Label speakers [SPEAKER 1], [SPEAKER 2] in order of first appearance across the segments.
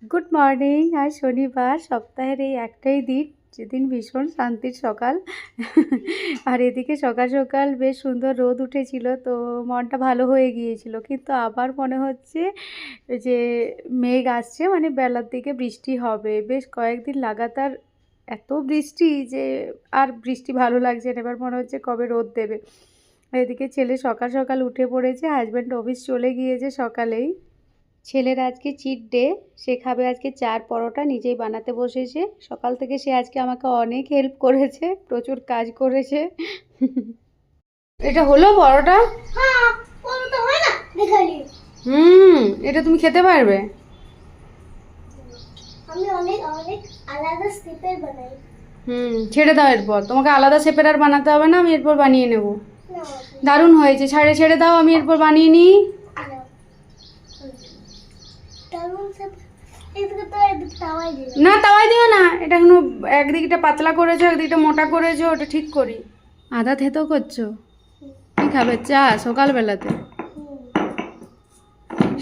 [SPEAKER 1] Good morning. আজ শনিবার, সপ্তাহের এই একটাই দিন যেদিন ভীষণ শান্তির সকাল। আর এদিকে সকাল সকাল বেশ সুন্দর রোদ উঠেছিল, তো মনটা ভালো হয়ে গিয়েছিল। কিন্তু আবার মনে হচ্ছে যে মেঘ আসছে, মানে বেলার দিকে বৃষ্টি হবে। বেশ কয়েকদিন লাগাতার এত বৃষ্টি যে আর বৃষ্টি ভালো লাগছে না, এবার মনে হচ্ছে কবে রোদ দেবে। এদিকে ছেলে সকাল সকাল উঠে পড়েছে, হাজব্যান্ড অফিস চলে গিয়েছে সকালেই। ছেলের আজকে চিট ডে, সে খাবে আজকে চার পরোটা, নিজেই বানাতে বসেছে। সকাল থেকে সে আজকে আমাকে অনেক হেল্প করেছে, প্রচুর কাজ করেছে। এটা হলো পরোটা?
[SPEAKER 2] হ্যাঁ, পরোটা হয় না দেখালি।
[SPEAKER 1] এটা তুমি খেতে পারবে?
[SPEAKER 2] আমি অনেক অনেক আলাদা স্টেপের বানাই।
[SPEAKER 1] ছেড়ে দাও, এরপর তোমাকে আলাদা শেপের আর বানাতে হবে না, আমি এরপর বানিয়ে নেব।
[SPEAKER 2] না,
[SPEAKER 1] দারুণ হয়েছে, ছেড়ে দাও, আমি এরপর বানিয়ে নিই।
[SPEAKER 2] না। তেমন সব এদিকে তো এদিকে তাওয়াই দিই।
[SPEAKER 1] না, তাওয়াই দিও না, এটা এখনো একদিকটা পাতলা করেছো, একদিকটা মোটা করেছো, ওটা ঠিক করি। আদা থেতো করছো? কি খাবে, চা সকালবেলাতে?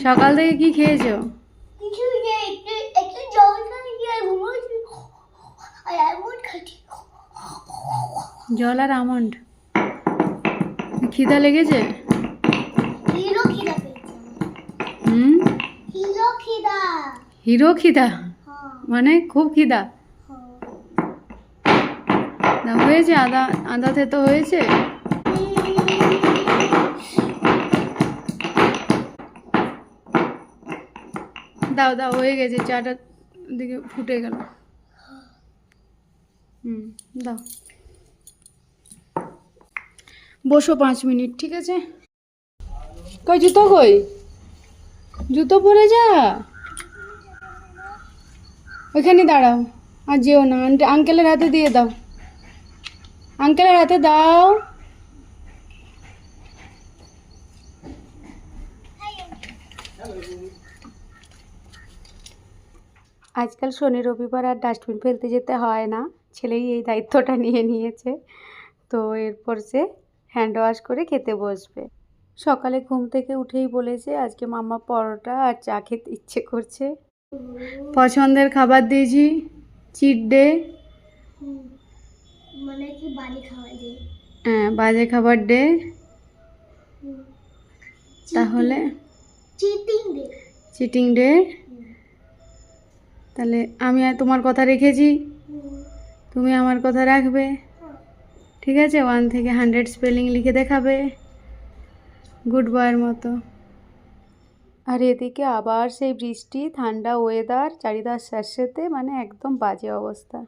[SPEAKER 1] সকাল থেকে কি খেয়েছো?
[SPEAKER 2] কিছু যে একটু একটু জল খাই কি আর ঘুমোচ্ছি। আর এমন খাচ্ছি।
[SPEAKER 1] জল আর আমন্ড? খিদা লেগেছে?
[SPEAKER 2] হিরো খিদা পেয়েছে।
[SPEAKER 1] হুম,
[SPEAKER 2] হিরো খিদা।
[SPEAKER 1] হিরো খিদা?
[SPEAKER 2] হ্যাঁ,
[SPEAKER 1] মানে খুব খিদা?
[SPEAKER 2] হ্যাঁ।
[SPEAKER 1] না, হয়েছে, আদা আদা থেতো হয়েছে? দাও দাও, হয়ে গেছে, চাটা দিকে ফুটে গেল। দাও, বসো 5 মিনিট, ঠিক আছে? কই জুতো, কই জুতো পরে যা, ওইখানে দাঁড়াও। আর যেও না, আঙ্কেলের হাতে দিয়ে দাও, আঙ্কেলের হাতে দাও। আজকাল শনি রবিবার আর ডাস্টবিন ফেলতে যেতে হয় না, ছেলেই এই দায়িত্বটা নিয়ে নিয়েছে। তো এরপর সে হ্যান্ড ওয়াশ করে খেতে বসবে। সকালে ঘুম থেকে উঠেই বলেছে আজকে মাম্মা পরোটা আর চা খেতে ইচ্ছে করছে। পছন্দের খাবার দিয়েছি, চিট ডে।
[SPEAKER 2] মানে কি বাড়ি খাওয়া দিয়ে?
[SPEAKER 1] হ্যাঁ, বাজে খাবার ডে। তাহলে
[SPEAKER 2] চিটিং ডে।
[SPEAKER 1] Cheating day. তাহলে আমি আর তোমার কথা রেখেছি, তুমি আমার কথা রাখবে, ঠিক আছে? 1 থেকে 100 স্পেলিং লিখে দেখাবে গুড বয়ের মতো। আর এদিকে আবার সেই বৃষ্টি, ঠান্ডা ওয়েদার, চারিদার স্যাঁতসেঁতে, মানে একদম বাজে অবস্থা।